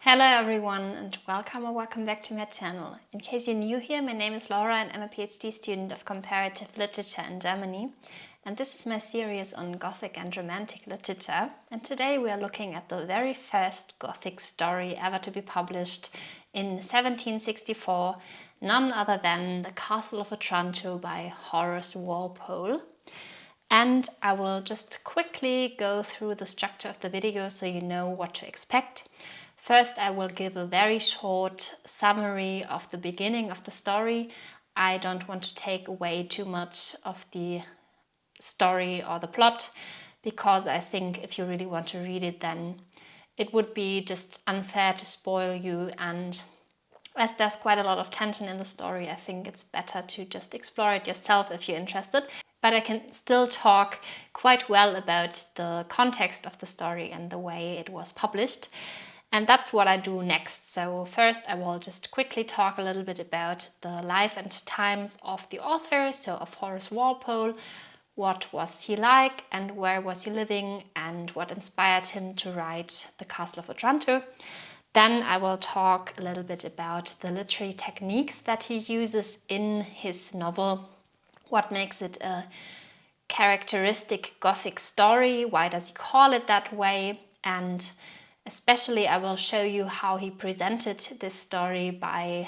Hello everyone and welcome back to my channel. In case you're new here, my name is Laura and I'm a PhD student of Comparative Literature in Germany. And this is my series on Gothic and Romantic literature. And today we are looking at the very first Gothic story ever to be published in 1764, none other than The Castle of Otranto by Horace Walpole. And I will just quickly go through the structure of the video so you know what to expect. First, I will give a very short summary of the beginning of the story. I don't want to take away too much of the story or the plot, because I think if you really want to read it, then it would be just unfair to spoil you. And as there's quite a lot of tension in the story, I think it's better to just explore it yourself if you're interested. But I can still talk quite well about the context of the story and the way it was published. And that's what I do next. So first I will just quickly talk a little bit about the life and times of the author, so of Horace Walpole. What was he like and where was he living and what inspired him to write The Castle of Otranto. Then I will talk a little bit about the literary techniques that he uses in his novel. What makes it a characteristic Gothic story? Why does he call it that way? And especially I will show you how he presented this story by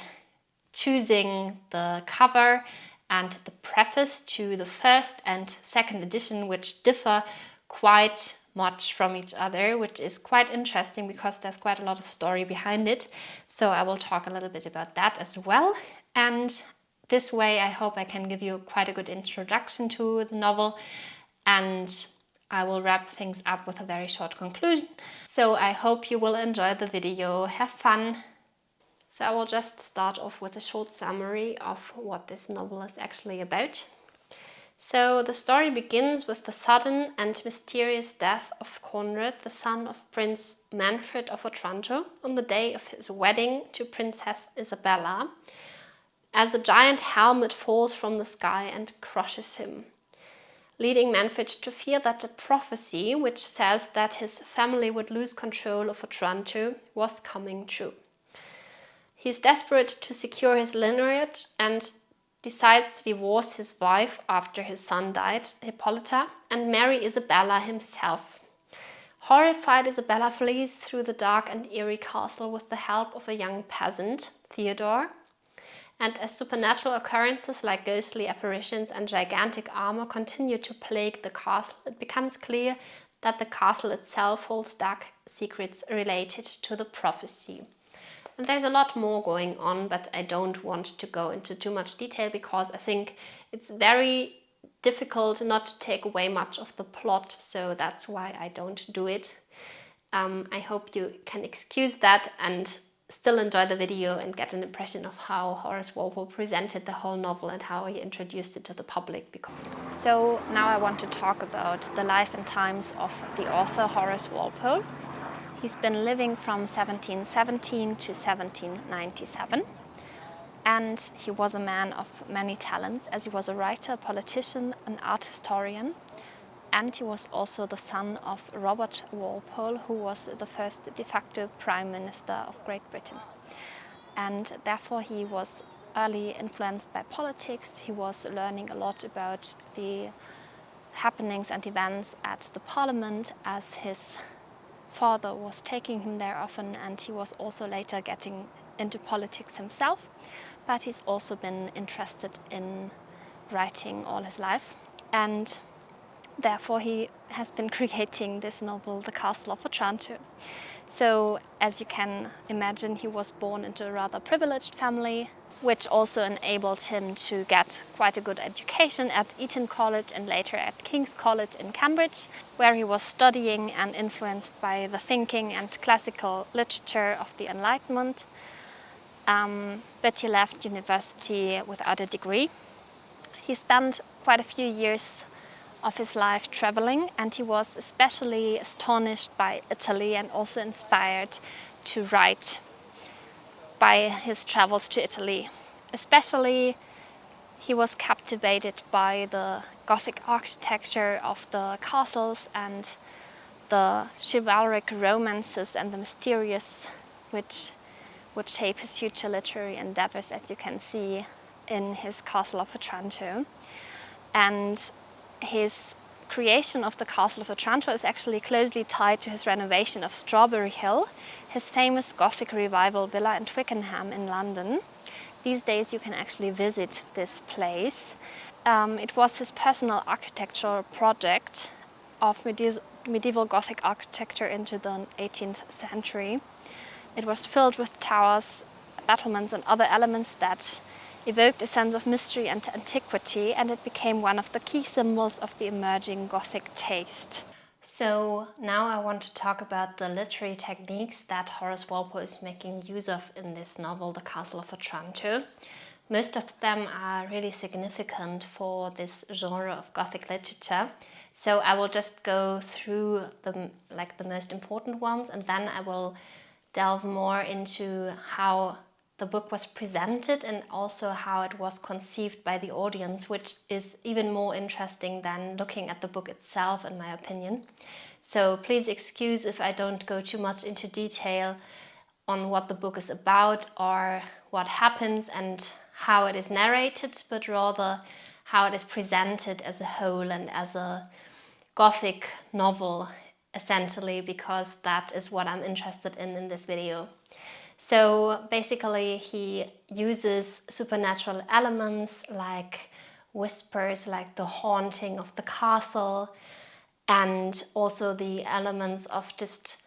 choosing the cover and the preface to the first and second edition, which differ quite much from each other, which is quite interesting because there's quite a lot of story behind it. So I will talk a little bit about that as well. And this way I hope I can give you quite a good introduction to the novel, and I will wrap things up with a very short conclusion. So I hope you will enjoy the video. Have fun! So I will just start off with a short summary of what this novel is actually about. So the story begins with the sudden and mysterious death of Conrad, the son of Prince Manfred of Otranto, on the day of his wedding to Princess Isabella, as a giant helmet falls from the sky and crushes him, leading Manfred to fear that a prophecy which says that his family would lose control of Otranto was coming true. He is desperate to secure his lineage and decides to divorce his wife after his son died, Hippolyta, and marry Isabella himself. Horrified, Isabella flees through the dark and eerie castle with the help of a young peasant, Theodore. And as supernatural occurrences like ghostly apparitions and gigantic armor continue to plague the castle, it becomes clear that the castle itself holds dark secrets related to the prophecy. And there's a lot more going on, but I don't want to go into too much detail because I think it's very difficult not to take away much of the plot, so that's why I don't do it. I hope you can excuse that and still enjoy the video and get an impression of how Horace Walpole presented the whole novel and how he introduced it to the public. So now I want to talk about the life and times of the author Horace Walpole. He's been living from 1717 to 1797, and he was a man of many talents, as he was a writer, a politician, an art historian, and he was also the son of Robert Walpole, who was the first de facto Prime Minister of Great Britain. And therefore he was early influenced by politics. He was learning a lot about the happenings and events at the Parliament, as his father was taking him there often, and he was also later getting into politics himself. But he's also been interested in writing all his life, and therefore he has been creating this novel, The Castle of Otranto. So as you can imagine, he was born into a rather privileged family, which also enabled him to get quite a good education at Eton College and later at King's College in Cambridge, where he was studying and influenced by the thinking and classical literature of the Enlightenment. But he left university without a degree. He spent quite a few years of his life traveling, and he was especially astonished by Italy and also inspired to write by his travels to Italy. Especially he was captivated by the Gothic architecture of the castles and the chivalric romances and the mysterious which would shape his future literary endeavors, as you can see in his Castle of Otranto. And his creation of the Castle of Otranto is actually closely tied to his renovation of Strawberry Hill, his famous Gothic revival villa in Twickenham in London. These days you can actually visit this place. It was his personal architectural project of medieval Gothic architecture into the 18th century. It was filled with towers, battlements and other elements that evoked a sense of mystery and antiquity, and it became one of the key symbols of the emerging Gothic taste. So now I want to talk about the literary techniques that Horace Walpole is making use of in this novel, The Castle of Otranto. Most of them are really significant for this genre of Gothic literature. So I will just go through the most important ones, and then I will delve more into how the book was presented and also how it was conceived by the audience, which is even more interesting than looking at the book itself, in my opinion. So please excuse if I don't go too much into detail on what the book is about or what happens and how it is narrated, but rather how it is presented as a whole and as a Gothic novel, essentially, because that is what I'm interested in this video. So basically he uses supernatural elements like whispers, like the haunting of the castle, and also the elements of just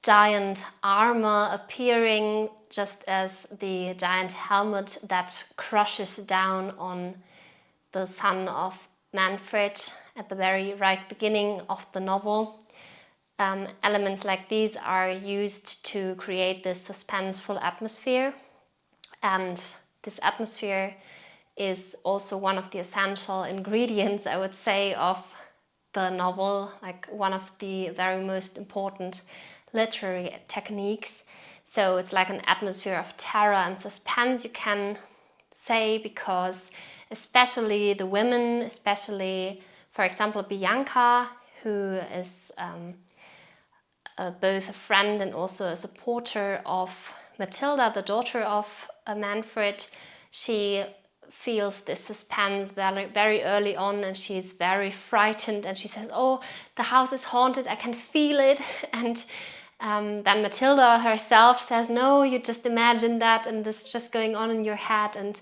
giant armor appearing, just as the giant helmet that crushes down on the son of Manfred at the very right beginning of the novel. Elements like these are used to create this suspenseful atmosphere, and this atmosphere is also one of the essential ingredients, I would say, of the novel, like one of the very most important literary techniques. So it's like an atmosphere of terror and suspense, you can say, because especially the women, especially, for example, Bianca, who is both a friend and also a supporter of Matilda, the daughter of Manfred, she feels this suspense very, very early on, and she's very frightened, and she says, "Oh, the house is haunted, I can feel it." And then Matilda herself says, "No, you just imagine that, and this is just going on in your head." And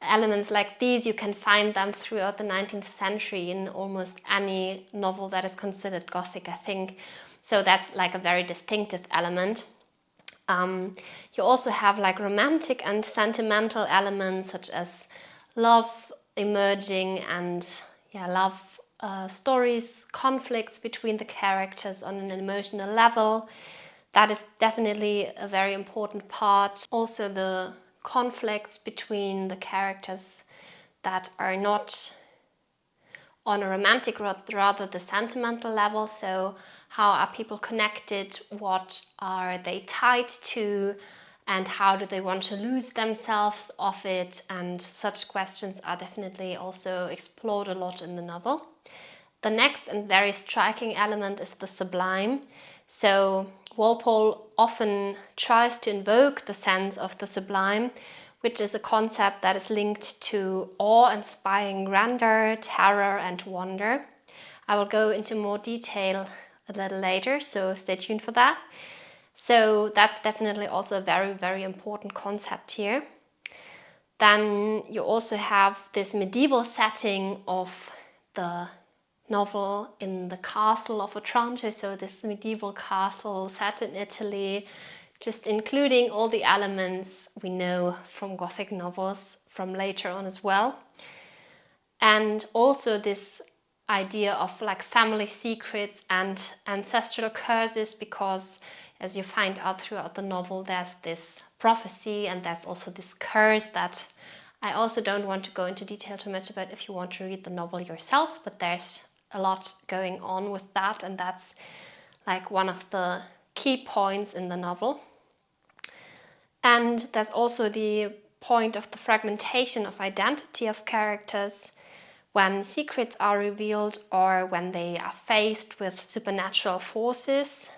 elements like these, you can find them throughout the 19th century in almost any novel that is considered Gothic, I think. So that's like a very distinctive element. You also have like romantic and sentimental elements, such as love emerging and love stories, conflicts between the characters on an emotional level. That is definitely a very important part. Also the conflicts between the characters that are not on a romantic, rather the sentimental level. So how are people connected? What are they tied to? And how do they want to lose themselves of it? And such questions are definitely also explored a lot in the novel. The next and very striking element is the sublime. So Walpole often tries to invoke the sense of the sublime, which is a concept that is linked to awe-inspiring grandeur, terror and wonder. I will go into more detail a little later, so stay tuned for that. So that's definitely also a very, very important concept here. Then you also have this medieval setting of the novel in the Castle of Otranto, so this medieval castle set in Italy, just including all the elements we know from Gothic novels from later on as well. And also this idea of like family secrets and ancestral curses, because as you find out throughout the novel, there's this prophecy and there's also this curse that I also don't want to go into detail too much about if you want to read the novel yourself, but there's a lot going on with that, and that's like one of the key points in the novel. And there's also the point of the fragmentation of identity of characters when secrets are revealed or when they are faced with supernatural forces.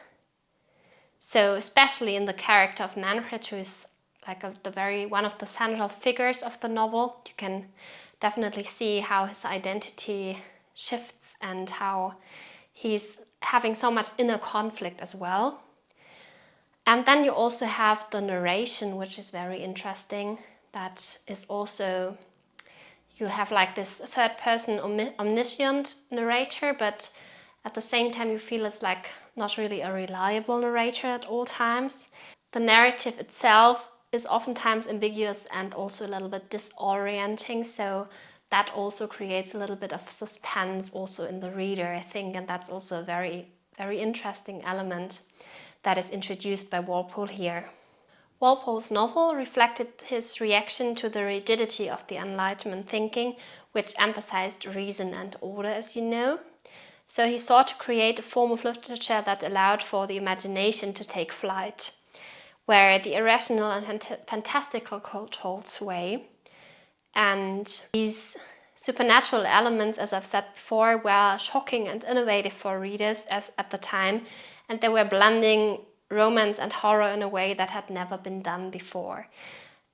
So especially in the character of Manfred, who is like one of the central figures of the novel, you can definitely see how his identity shifts and how he's having so much inner conflict as well. And then you also have the narration, which is very interesting. That is also, you have like this third person omniscient narrator, but at the same time you feel it's like not really a reliable narrator at all times. The narrative itself is oftentimes ambiguous and also a little bit disorienting, so that also creates a little bit of suspense also in the reader, I think, and that's also a very, very interesting element that is introduced by Walpole here. Walpole's novel reflected his reaction to the rigidity of the Enlightenment thinking, which emphasized reason and order, as you know. So he sought to create a form of literature that allowed for the imagination to take flight, where the irrational and fantastical could hold sway. And these supernatural elements, as I've said before, were shocking and innovative for readers at the time, and they were blending romance and horror in a way that had never been done before.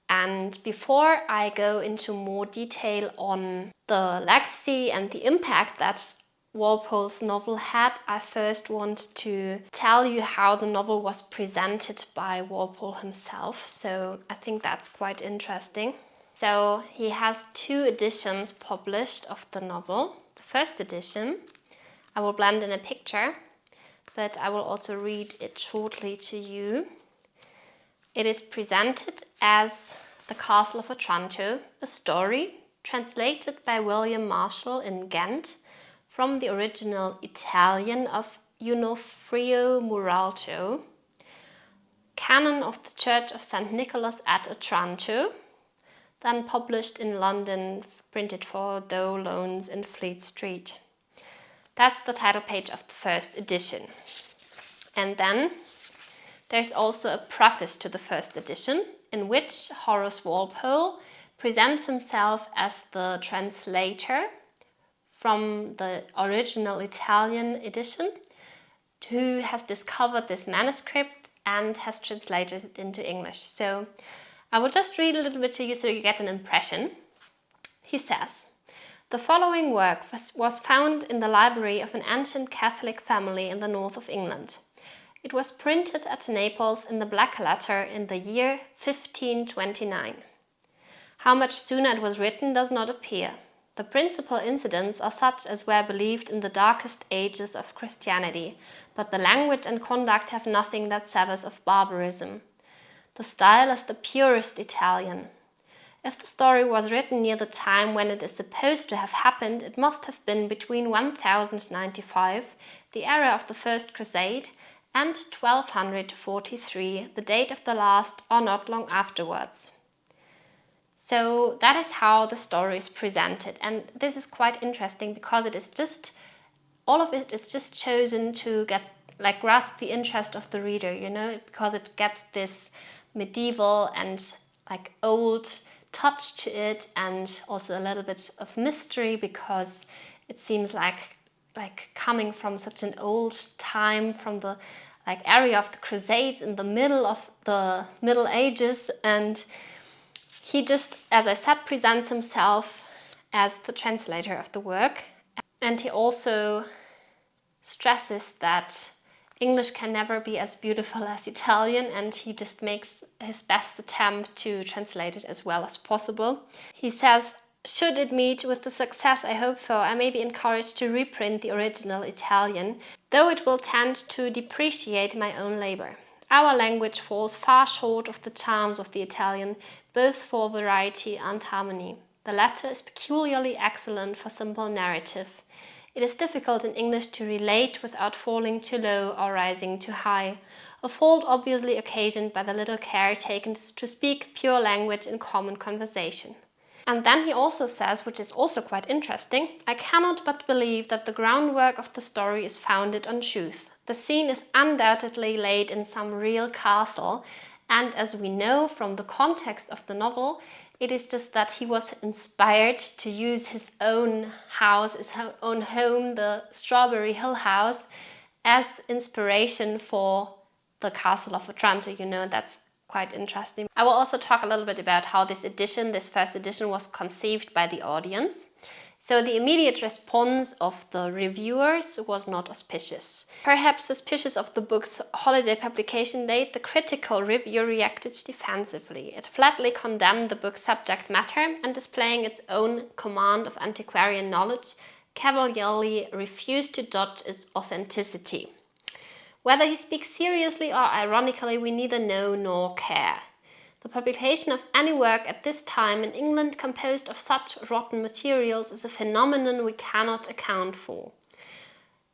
And before I go into more detail on the legacy and the impact that Walpole's novel had, I first want to tell you how the novel was presented by Walpole himself. So I think that's quite interesting. So he has 2 editions published of the novel. The first edition, I will blend in a picture, but I will also read it shortly to you. It is presented as The Castle of Otranto, a story translated by William Marshall in Ghent from the original Italian of Onofrio Muralto, Canon of the Church of St. Nicholas at Otranto, then published in London, printed for Dow Loans in Fleet Street. That's the title page of the first edition. And then there's also a preface to the first edition, in which Horace Walpole presents himself as the translator from the original Italian edition, who has discovered this manuscript and has translated it into English. So I will just read a little bit to you so you get an impression. He says, "The following work was found in the library of an ancient Catholic family in the north of England. It was printed at Naples in the black letter in the year 1529. How much sooner it was written does not appear. The principal incidents are such as were believed in the darkest ages of Christianity, but the language and conduct have nothing that savours of barbarism. The style is the purest Italian. If the story was written near the time when it is supposed to have happened, it must have been between 1095, the era of the First Crusade, and 1243, the date of the last, or not long afterwards." So that is how the story is presented, and this is quite interesting because it is just, all of it is just chosen to grasp the interest of the reader, you know, because it gets this medieval and like old touch to it, and also a little bit of mystery because it seems like coming from such an old time, from the area of the Crusades in the middle of the Middle Ages. And he just, as I said, presents himself as the translator of the work, and he also stresses that English can never be as beautiful as Italian, and he just makes his best attempt to translate it as well as possible. He says, "Should it meet with the success I hope for, I may be encouraged to reprint the original Italian, though it will tend to depreciate my own labour. Our language falls far short of the charms of the Italian, both for variety and harmony. The latter is peculiarly excellent for simple narrative. It is difficult in English to relate without falling too low or rising too high, a fault obviously occasioned by the little care taken to speak pure language in common conversation." And then he also says, which is also quite interesting, "I cannot but believe that the groundwork of the story is founded on truth. The scene is undoubtedly laid in some real castle, and as we know from the context of the novel, it is just that he was inspired to use his own house, his own home, the Strawberry Hill House, as inspiration for the Castle of Otranto, you know, that's quite interesting. I will also talk a little bit about how this first edition, was conceived by the audience. So the immediate response of the reviewers was not auspicious. Perhaps suspicious of the book's holiday publication date, the critical review reacted defensively. It flatly condemned the book's subject matter and, displaying its own command of antiquarian knowledge, cavalierly refused to dodge its authenticity. Whether he speaks seriously or ironically, we neither know nor care. The publication of any work at this time in England composed of such rotten materials is a phenomenon we cannot account for.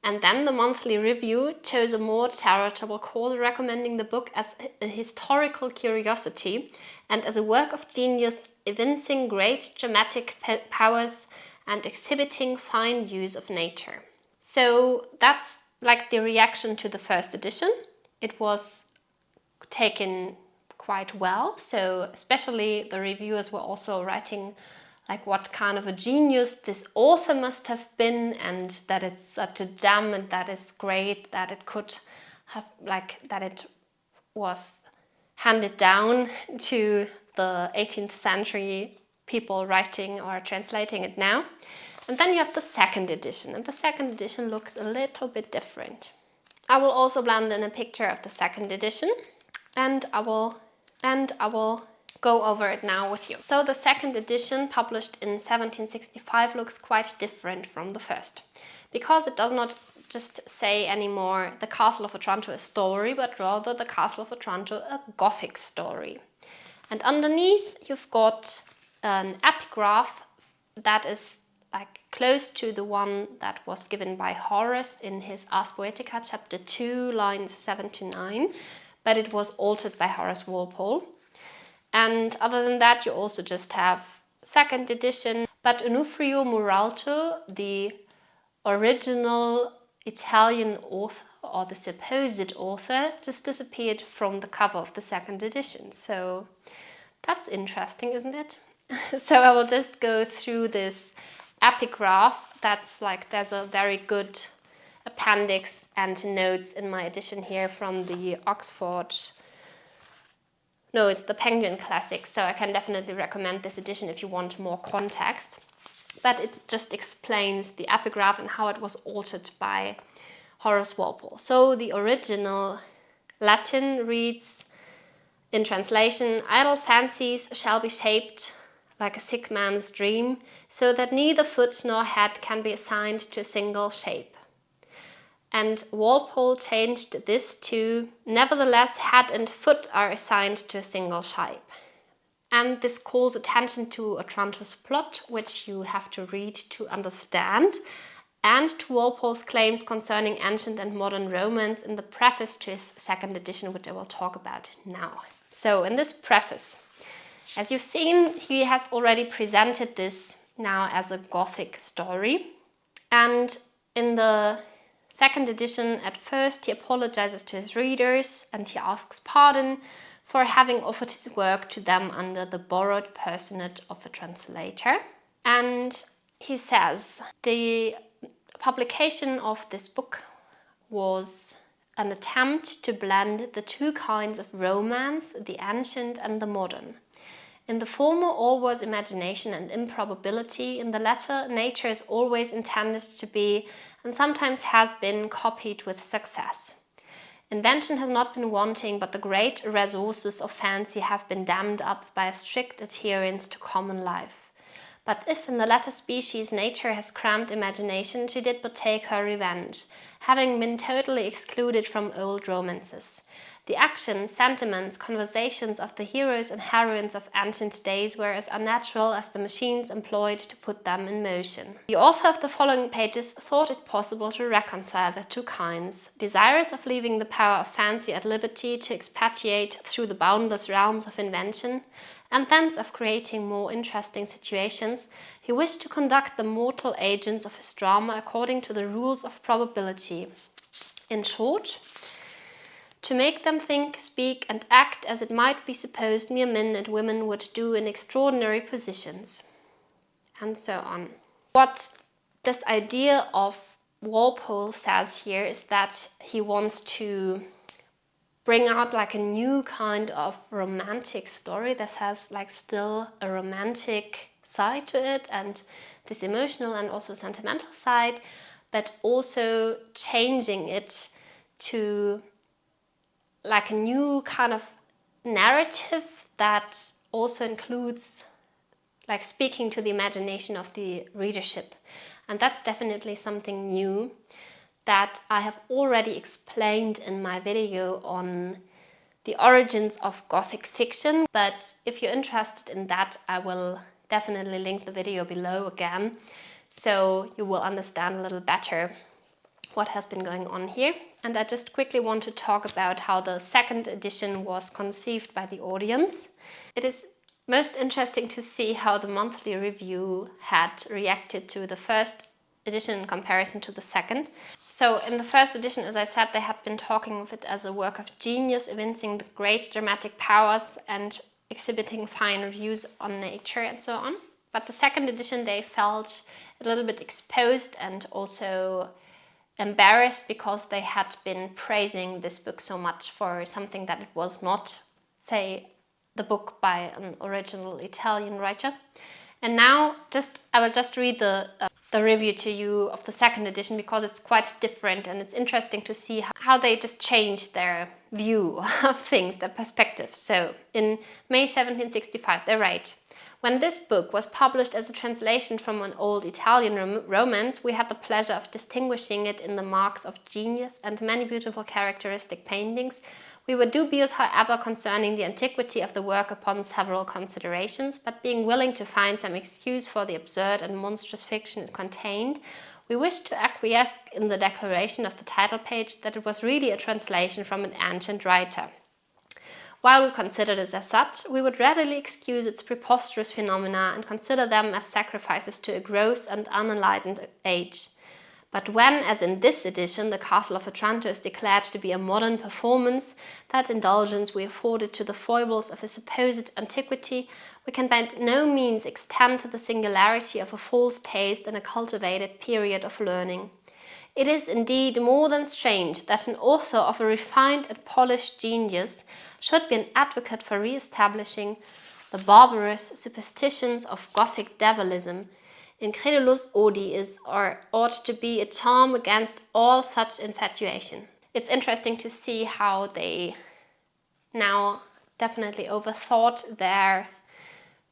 And then the Monthly Review chose a more charitable course, recommending the book as a historical curiosity and as a work of genius evincing great dramatic powers and exhibiting fine use of nature. So that's like the reaction to the first edition. It was taken quite well, so especially the reviewers were also writing like what kind of a genius this author must have been, and that it's such a gem and that it's great that it could have, like, that it was handed down to the 18th century people writing or translating it now. And then you have the second edition, and the second edition looks a little bit different. I will also blend in a picture of the second edition, and I will go over it now with you. So the second edition, published in 1765, looks quite different from the first, because it does not just say anymore the Castle of Otranto a story, but rather the Castle of Otranto a Gothic story. And underneath you've got an epigraph that is like close to the one that was given by Horace in his Ars Poetica, chapter 2, lines 7 to 9, but it was altered by Horace Walpole. And other than that, you also just have second edition, but Onufrio Muralto, the original Italian author, or the supposed author, just disappeared from the cover of the second edition. So that's interesting, isn't it? So I will just go through this epigraph. That's like, there's a very good appendix and notes in my edition here from the Oxford. No, it's the Penguin Classics, so I can definitely recommend this edition if you want more context. But it just explains the epigraph and how it was altered by Horace Walpole. So the original Latin reads, in translation, "Idle fancies shall be shaped like a sick man's dream, so that neither foot nor head can be assigned to a single shape." And Walpole changed this to, "Nevertheless, head and foot are assigned to a single shape." And this calls attention to Otranto's plot, which you have to read to understand, and to Walpole's claims concerning ancient and modern romance in the preface to his second edition, which I will talk about now. So in this preface, as you've seen, he has already presented this now as a Gothic story. And in the second edition, at first, he apologizes to his readers and he asks pardon for having offered his work to them under the borrowed personage of a translator. And he says, the publication of this book was an attempt to blend the two kinds of romance, the ancient and the modern. In the former, all was imagination and improbability. In the latter, nature is always intended to be, and sometimes has been, copied with success. Invention has not been wanting, but the great resources of fancy have been dammed up by a strict adherence to common life. But if in the latter species nature has cramped imagination, she did but take her revenge, having been totally excluded from old romances. The actions, sentiments, conversations of the heroes and heroines of ancient days were as unnatural as the machines employed to put them in motion. The author of the following pages thought it possible to reconcile the two kinds. Desirous of leaving the power of fancy at liberty to expatiate through the boundless realms of invention, and thence of creating more interesting situations, he wished to conduct the mortal agents of his drama according to the rules of probability. In short, to make them think, speak, and act as it might be supposed mere men and women would do in extraordinary positions. And so on. What this idea of Walpole says here is that he wants to bring out like a new kind of romantic story that has like still a romantic side to it and this emotional and also sentimental side, but also changing it to like a new kind of narrative that also includes like speaking to the imagination of the readership. And that's definitely something new that I have already explained in my video on the origins of Gothic fiction. But if you're interested in that, I will definitely link the video below again, so you will understand a little better what has been going on here. And I just quickly want to talk about how the second edition was conceived by the audience. It is most interesting to see how the monthly review had reacted to the first edition in comparison to the second. So in the first edition, as I said, they had been talking of it as a work of genius, evincing the great dramatic powers and exhibiting fine views on nature and so on. But the second edition, they felt a little bit exposed and also embarrassed because they had been praising this book so much for something that it was not, say, the book by an original Italian writer. And now I will just read the review to you of the second edition because it's quite different and it's interesting to see how they just changed their view of things, their perspective. So in May 1765 they write, "When this book was published as a translation from an old Italian romance, we had the pleasure of distinguishing it in the marks of genius and many beautiful characteristic paintings. We were dubious, however, concerning the antiquity of the work upon several considerations, but being willing to find some excuse for the absurd and monstrous fiction it contained, we wished to acquiesce in the declaration of the title page that it was really a translation from an ancient writer. While we considered it as such, we would readily excuse its preposterous phenomena and consider them as sacrifices to a gross and unenlightened age. But when, as in this edition, the Castle of Otranto is declared to be a modern performance, that indulgence we afforded to the foibles of a supposed antiquity, we can by no means extend to the singularity of a false taste and a cultivated period of learning. It is indeed more than strange that an author of a refined and polished genius should be an advocate for re-establishing the barbarous superstitions of Gothic devilism. Incredulus odi is or ought to be a charm against all such infatuation." It's interesting to see how they now definitely overthought their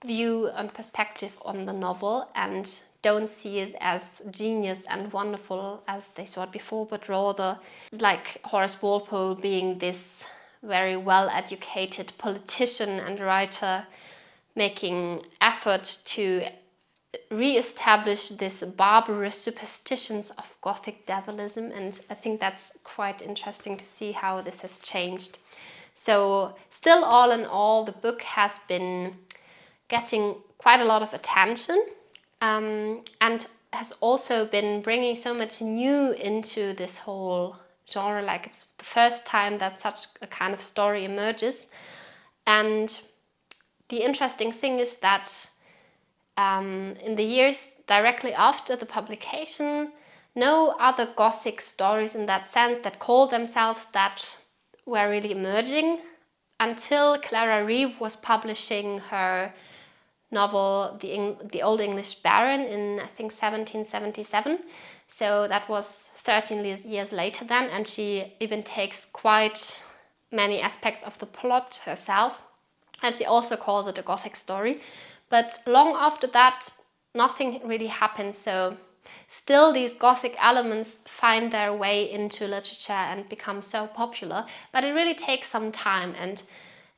view and perspective on the novel and don't see it as genius and wonderful as they saw it before, but rather like Horace Walpole being this very well-educated politician and writer making effort to re-establish this barbarous superstitions of Gothic devilism, and I think that's quite interesting to see how this has changed. So still, all in all, the book has been getting quite a lot of attention and has also been bringing so much new into this whole genre. Like, it's the first time that such a kind of story emerges. And the interesting thing is that in the years directly after the publication, no other Gothic stories in that sense that call themselves that were really emerging until Clara Reeve was publishing her novel The Old English Baron in, I think, 1777. So that was 13 years later then, and she even takes quite many aspects of the plot herself, and she also calls it a Gothic story. But long after that, nothing really happened. So still these Gothic elements find their way into literature and become so popular, but it really takes some time. And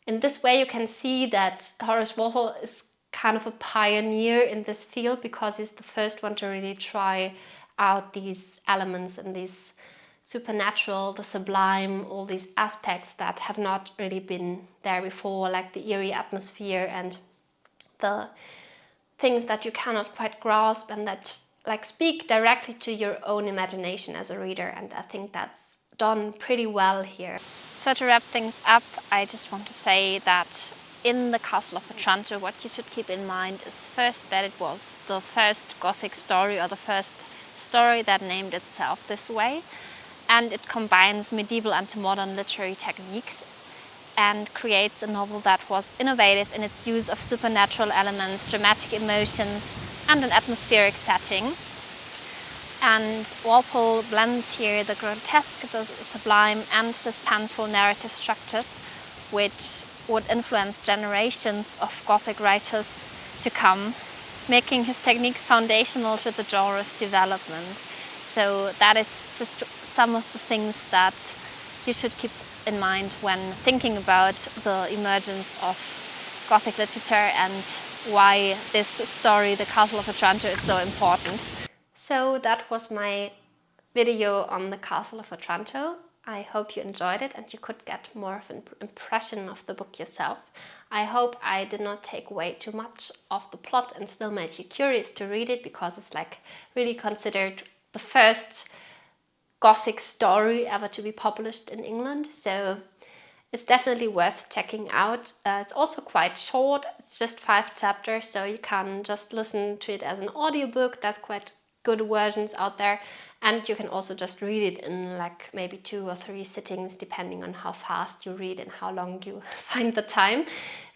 in this way, you can see that Horace Walpole is kind of a pioneer in this field because he's the first one to really try out these elements and these supernatural, the sublime, all these aspects that have not really been there before, like the eerie atmosphere and the things that you cannot quite grasp and that like speak directly to your own imagination as a reader, and I think that's done pretty well here. So to wrap things up, I just want to say that in the Castle of Otranto, what you should keep in mind is first that it was the first Gothic story, or the first story that named itself this way, and it combines medieval and modern literary techniques and creates a novel that was innovative in its use of supernatural elements, dramatic emotions, and an atmospheric setting. And Walpole blends here the grotesque, the sublime, and suspenseful narrative structures, which would influence generations of Gothic writers to come, making his techniques foundational to the genre's development. So that is just some of the things that you should keep in mind when thinking about the emergence of Gothic literature and why this story, The Castle of Otranto, is so important. So that was my video on The Castle of Otranto. I hope you enjoyed it and you could get more of an impression of the book yourself. I hope I did not take away too much of the plot and still made you curious to read it, because it's like really considered the first Gothic story ever to be published in England. So it's definitely worth checking out. It's also quite short. It's just 5 chapters, so you can just listen to it as an audiobook. There's quite good versions out there, and you can also just read it in like maybe 2 or 3 sittings, depending on how fast you read and how long you find the time.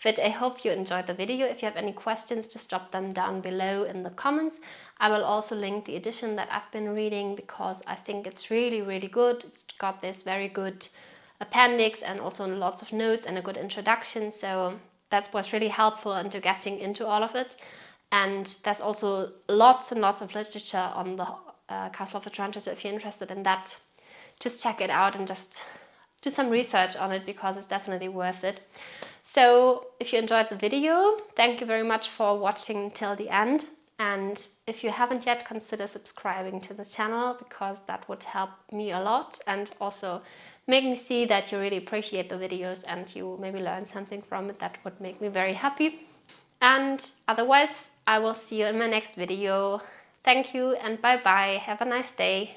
But I hope you enjoyed the video. If you have any questions, just drop them down below in the comments. I will also link the edition that I've been reading, because I think it's really, really good. It's got this very good appendix and also lots of notes and a good introduction, so that was really helpful into getting into all of it. And there's also lots and lots of literature on the Castle of Otranto, so if you're interested in that, just check it out and just do some research on it, because it's definitely worth it. So if you enjoyed the video, thank you very much for watching till the end. And if you haven't yet, consider subscribing to the channel, because that would help me a lot and also make me see that you really appreciate the videos and you maybe learn something from it. That would make me very happy. And otherwise, I will see you in my next video. Thank you and bye bye. Have a nice day.